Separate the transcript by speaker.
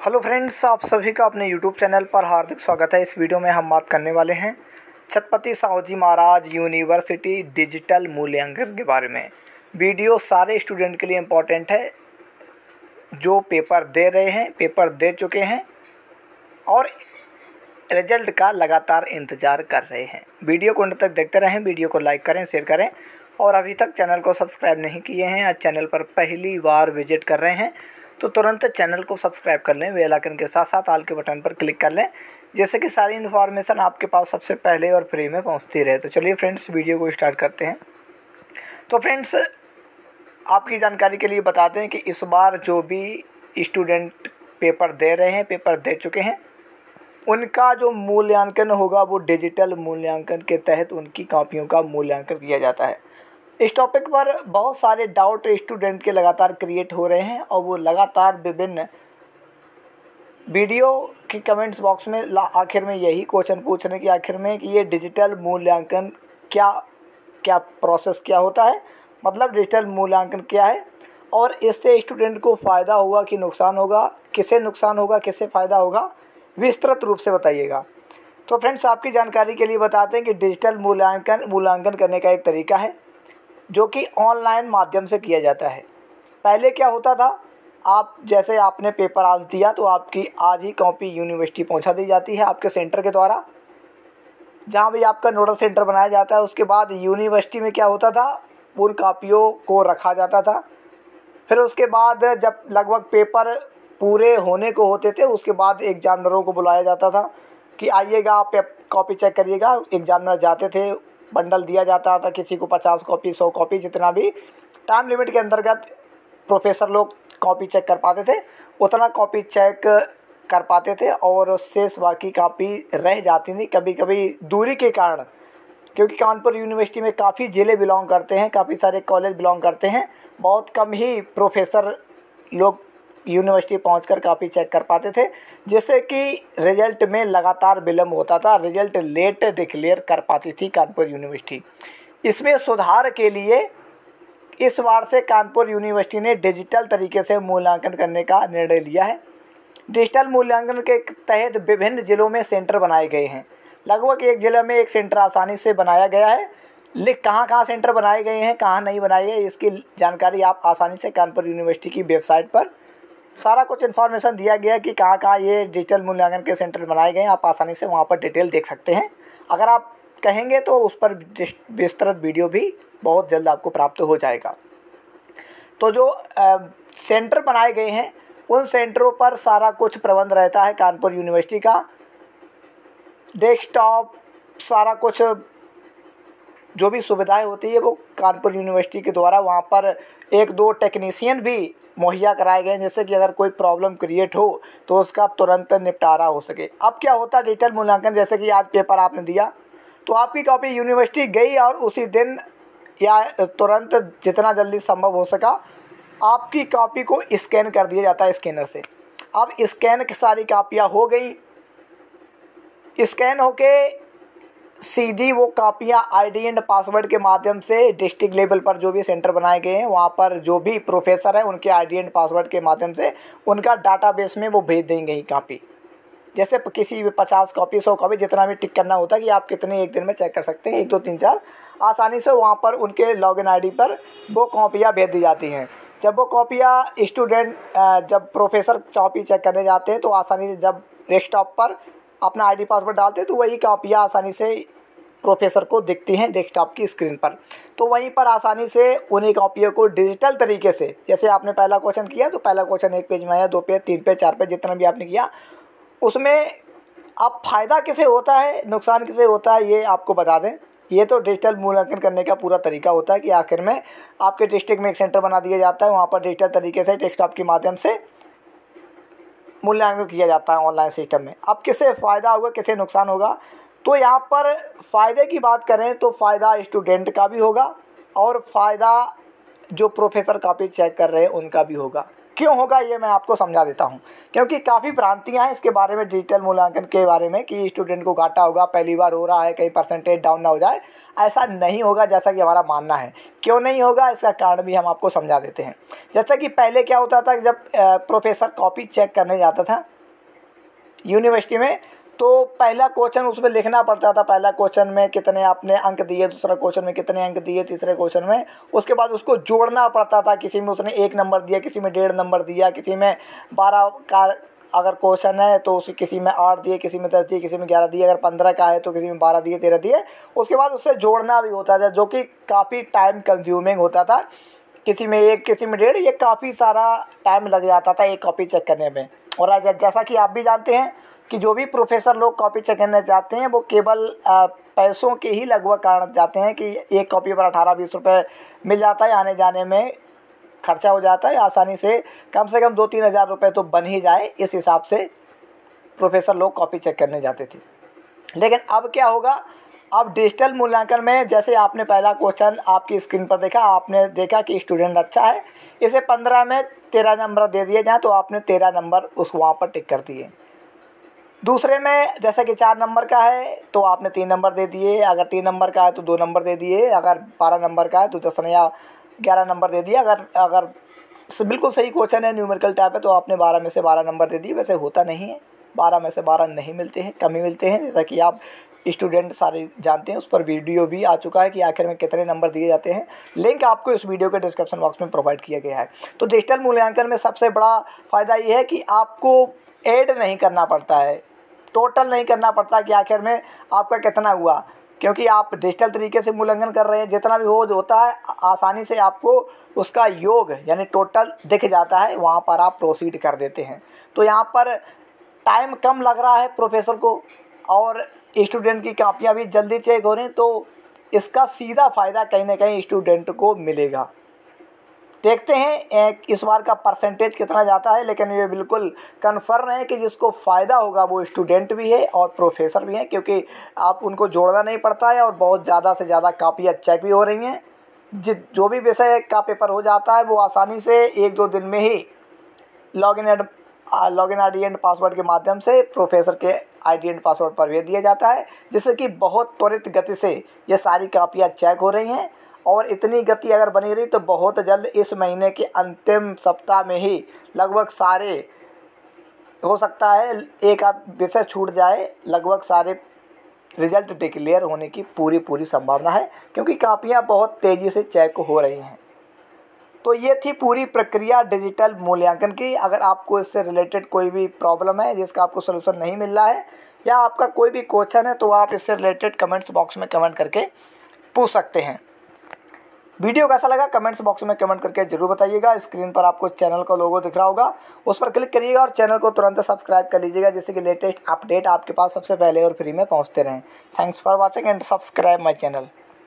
Speaker 1: Hello friends, आप सभी का अपने यूट्यूब चैनल पर हार्दिक स्वागत है। इस वीडियो में हम बात करने वाले हैं छत्रपति साहूजी महाराज यूनिवर्सिटी डिजिटल मूल्यांकन के बारे में। वीडियो सारे स्टूडेंट के लिए इम्पोर्टेंट है जो पेपर दे रहे हैं, पेपर दे चुके हैं और रिजल्ट का लगातार इंतज़ार कर रहे हैं। वीडियो को अंत तक देखते रहें। वीडियो को लाइक करें, शेयर करें और अभी तक चैनल को सब्सक्राइब नहीं किए हैं, आज चैनल पर पहली बार विजिट कर रहे हैं तो तुरंत चैनल को सब्सक्राइब कर लें। बेल आइकन के साथ साथ ऑल के बटन पर क्लिक कर लें, जैसे कि सारी इन्फॉर्मेशन आपके पास सबसे पहले और फ्री में पहुंचती रहे। तो चलिए फ्रेंड्स, वीडियो को स्टार्ट करते हैं। तो फ्रेंड्स, आपकी जानकारी के लिए बताते हैं कि इस बार जो भी स्टूडेंट पेपर दे रहे हैं, पेपर दे चुके हैं, उनका जो मूल्यांकन होगा वो डिजिटल मूल्यांकन के तहत उनकी कॉपियों का मूल्यांकन किया जाता है। इस टॉपिक पर बहुत सारे डाउट स्टूडेंट के लगातार क्रिएट हो रहे हैं और वो लगातार विभिन्न वीडियो की कमेंट्स बॉक्स में आखिर में यही क्वेश्चन पूछ रहे हैं कि आखिर में कि ये डिजिटल मूल्यांकन क्या प्रोसेस क्या होता है, मतलब डिजिटल मूल्यांकन क्या है और इससे स्टूडेंट को फ़ायदा होगा कि नुकसान होगा, किसे नुकसान होगा, किसे फ़ायदा होगा, विस्तृत रूप से बताइएगा। तो फ्रेंड्स, आपकी जानकारी के लिए बताते हैं कि डिजिटल मूल्यांकन करने का एक तरीका है जो कि ऑनलाइन माध्यम से किया जाता है। पहले क्या होता था, जैसे आपने पेपर आज दिया तो आपकी आज ही कॉपी यूनिवर्सिटी पहुंचा दी जाती है आपके सेंटर के द्वारा, जहां भी आपका नोडल सेंटर बनाया जाता है। उसके बाद यूनिवर्सिटी में क्या होता था, उन कॉपियों को रखा जाता था। फिर उसके बाद जब लगभग पेपर पूरे होने को होते थे, उसके बाद एग्जामिनरों को बुलाया जाता था कि आइएगा, आप कॉपी चेक करिएगा। एग्जामिनर जाते थे, बंडल दिया जाता था, किसी को 50 कॉपी, 100 कॉपी, जितना भी टाइम लिमिट के अंतर्गत प्रोफेसर लोग कॉपी चेक कर पाते थे उतना कॉपी चेक कर पाते थे और शेष बाकी कॉपी रह जाती थी। कभी कभी दूरी के कारण, क्योंकि कानपुर यूनिवर्सिटी में काफ़ी ज़िले बिलोंग करते हैं, काफ़ी सारे कॉलेज बिलोंग करते हैं, बहुत कम ही प्रोफेसर लोग यूनिवर्सिटी पहुंचकर कॉपी चेक कर पाते थे, जिससे कि रिजल्ट में लगातार विलम्ब होता था, रिजल्ट लेट डिक्लेयर कर पाती थी कानपुर यूनिवर्सिटी। इसमें सुधार के लिए इस बार से कानपुर यूनिवर्सिटी ने डिजिटल तरीके से मूल्यांकन करने का निर्णय लिया है। डिजिटल मूल्यांकन के तहत विभिन्न ज़िलों में सेंटर बनाए गए हैं। लगभग एक ज़िले में एक सेंटर आसानी से बनाया गया है। कहाँ सेंटर बनाए गए हैं, कहाँ नहीं बनाए गए, इसकी जानकारी आप आसानी से कानपुर यूनिवर्सिटी की वेबसाइट पर सारा कुछ इन्फॉर्मेशन दिया गया है कि कहाँ ये डिजिटल मूल्यांकन के सेंटर बनाए गए हैं। आप आसानी से वहाँ पर डिटेल देख सकते हैं। अगर आप कहेंगे तो उस पर विस्तृत वीडियो भी बहुत जल्द आपको प्राप्त हो जाएगा। तो जो सेंटर बनाए गए हैं, उन सेंटरों पर सारा कुछ प्रबंध रहता है कानपुर यूनिवर्सिटी का। डेस्कटॉप, सारा कुछ जो भी सुविधाएं होती है वो कानपुर यूनिवर्सिटी के द्वारा वहाँ पर 1-2 टेक्नीशियन भी मुहैया कराए गए हैं, जिससे कि अगर कोई प्रॉब्लम क्रिएट हो तो उसका तुरंत निपटारा हो सके। अब क्या होता है डिजिटल मूल्यांकन, जैसे कि आज पेपर आपने दिया तो आपकी कॉपी यूनिवर्सिटी गई और उसी दिन या तुरंत जितना जल्दी संभव हो सका आपकी कॉपी को स्कैन कर दिया जाता है स्कैनर से। अब स्कैन की सारी कापियाँ हो गई, स्कैन होके सीधी वो कापियाँ आईडी एंड पासवर्ड के माध्यम से डिस्ट्रिक्ट लेवल पर जो भी सेंटर बनाए गए हैं वहाँ पर जो भी प्रोफेसर हैं उनके आईडी एंड पासवर्ड के माध्यम से उनका डाटाबेस में वो भेज देंगे ही कॉपी। जैसे किसी भी 50 कॉपी, 100 कॉपी, जितना भी टिक करना होता है कि आप कितने एक दिन में चेक कर सकते हैं, 1 2 3 4, आसानी से वहाँ पर उनके लॉगिन आईडी पर वो कॉपियाँ भेज दी जाती हैं। जब वो कॉपियाँ स्टूडेंट जब प्रोफेसर कॉपी चेक करने जाते हैं तो आसानी से जब डेस्कटॉप पर अपना आईडी पासवर्ड डालते हैं तो वही कॉपियाँ आसानी से प्रोफेसर को दिखती हैं डेस्कटॉप की स्क्रीन पर। तो वहीं पर आसानी से उन्हीं कॉपियों को डिजिटल तरीके से, जैसे आपने पहला क्वेश्चन किया तो पहला क्वेश्चन 1 पेज में आया, 2 पेज, 3 पेज, 4 पेज, जितना भी आपने किया, उसमें अब फ़ायदा किसे होता है, नुकसान किसे होता है, ये आपको बता दें। ये तो डिजिटल मूल्यांकन करने का पूरा तरीका होता है कि आखिर में आपके डिस्ट्रिक्ट में एक सेंटर बना दिया जाता है, वहाँ पर डिजिटल तरीके से डेस्कटॉप के माध्यम से मूल्यांकन किया जाता है ऑनलाइन सिस्टम में। अब किसे फ़ायदा होगा, किसे नुकसान होगा, तो यहाँ पर फ़ायदे की बात करें तो फ़ायदा स्टूडेंट का भी होगा और फ़ायदा जो प्रोफेसर कॉपी चेक कर रहे हैं उनका भी होगा। क्यों होगा ये मैं आपको समझा देता हूँ, क्योंकि काफ़ी भ्रांतियाँ हैं इसके बारे में, डिजिटल मूल्यांकन के बारे में, कि स्टूडेंट को घाटा होगा, पहली बार हो रहा है, कहीं परसेंटेज डाउन ना हो जाए। ऐसा नहीं होगा जैसा कि हमारा मानना है। क्यों नहीं होगा इसका कारण भी हम आपको समझा देते हैं। जैसा कि पहले क्या होता था, जब प्रोफेसर कॉपी चेक करने जाता था यूनिवर्सिटी में, तो पहला क्वेश्चन उसमें लिखना पड़ता था, पहला क्वेश्चन में कितने आपने अंक दिए, दूसरा क्वेश्चन में कितने अंक दिए, तीसरे क्वेश्चन में, उसके बाद उसको जोड़ना पड़ता था। किसी में उसने 1 नंबर दिया, किसी में 1.5 नंबर दिया, किसी में 12 का अगर क्वेश्चन है तो उसे किसी में 8 दिए, किसी में 10 दिए, किसी में 11 दिए, अगर 15 का है तो किसी में 12 दिए, 13 दिए। उसके बाद उससे जोड़ना भी होता था, जो कि काफ़ी टाइम कंज्यूमिंग होता था। किसी में 1, किसी में 1.5, ये काफ़ी सारा टाइम लग जाता था एक कॉपी चेक करने में। और आज जैसा कि आप भी जानते हैं कि जो भी प्रोफेसर लोग कॉपी चेक करने जाते हैं वो केवल पैसों के ही लगभग कारण जाते हैं, कि एक कॉपी पर 18-20 रुपये मिल जाता है, आने जाने में खर्चा हो जाता है, आसानी से कम 2-3 हज़ार रुपये तो बन ही जाए, इस हिसाब से प्रोफेसर लोग कॉपी चेक करने जाते थे। लेकिन अब क्या होगा, अब डिजिटल मूल्यांकन में जैसे आपने पहला क्वेश्चन आपकी स्क्रीन पर देखा, आपने देखा कि स्टूडेंट अच्छा है, इसे 15 में 13 नंबर दे दिए जाए तो आपने 13 नंबर उस वहाँ पर टिक कर दिए। दूसरे में जैसे कि 4 नंबर का है तो आपने 3 नंबर दे दिए, अगर 3 नंबर का है तो 2 नंबर दे दिए, अगर 12 नंबर का है तो 10 या 11 नंबर दे दिए। अगर बिल्कुल सही क्वेश्चन है, न्यूमेरिकल टाइप है, तो आपने 12 में से 12 नंबर दे दिए। वैसे होता नहीं है, 12 में से 12 नहीं मिलते हैं, कम ही मिलते हैं, जैसा कि आप स्टूडेंट सारे जानते हैं। उस पर वीडियो भी आ चुका है कि आखिर में कितने नंबर दिए जाते हैं, लिंक आपको इस वीडियो के डिस्क्रिप्शन बॉक्स में प्रोवाइड किया गया है। तो डिजिटल मूल्यांकन में सबसे बड़ा फ़ायदा ये है कि आपको ऐड नहीं करना पड़ता है, टोटल नहीं करना पड़ता कि आखिर में आपका कितना हुआ, क्योंकि आप डिजिटल तरीके से मूल्यांकन कर रहे हैं। जितना भी होता है आसानी से आपको उसका योग यानी टोटल दिख जाता है, वहाँ पर आप प्रोसीड कर देते हैं। तो यहाँ पर टाइम कम लग रहा है प्रोफेसर को, और स्टूडेंट की कापियाँ भी जल्दी चेक हो रही हैं, तो इसका सीधा फ़ायदा कहीं ना कहीं स्टूडेंट को मिलेगा। देखते हैं इस बार का परसेंटेज कितना जाता है, लेकिन ये बिल्कुल कन्फर्म है कि जिसको फ़ायदा होगा वो स्टूडेंट भी है और प्रोफेसर भी हैं, क्योंकि आप उनको जोड़ना नहीं पड़ता है और बहुत ज़्यादा से ज़्यादा कापियाँ चेक भी हो रही हैं। जो भी विषय का पेपर हो जाता है वो आसानी से 1-2 दिन में ही लॉगिन आईडी एंड पासवर्ड के माध्यम से प्रोफेसर के आईडी एंड पासवर्ड पर भेज दिया जाता है, जिससे कि बहुत त्वरित गति से ये सारी कापियाँ चेक हो रही हैं। और इतनी गति अगर बनी रही तो बहुत जल्द इस महीने के अंतिम सप्ताह में ही लगभग सारे, हो सकता है एक आध विषय छूट जाए, लगभग सारे रिजल्ट डिक्लेयर होने की पूरी संभावना है, क्योंकि कापियाँ बहुत तेज़ी से चेक हो रही हैं। तो ये थी पूरी प्रक्रिया डिजिटल मूल्यांकन की। अगर आपको इससे रिलेटेड कोई भी प्रॉब्लम है जिसका आपको सलूशन नहीं मिल रहा है, या आपका कोई भी क्वेश्चन है, तो आप इससे रिलेटेड कमेंट्स बॉक्स में कमेंट करके पूछ सकते हैं। वीडियो कैसा लगा कमेंट्स बॉक्स में कमेंट करके जरूर बताइएगा। स्क्रीन पर आपको चैनल का लोगो दिख रहा होगा, उस पर क्लिक करिएगा और चैनल को तुरंत सब्सक्राइब कर लीजिएगा, जिससे कि लेटेस्ट अपडेट आपके पास सबसे पहले और फ्री में पहुंचते रहें। Thanks for watching and subscribe my channel.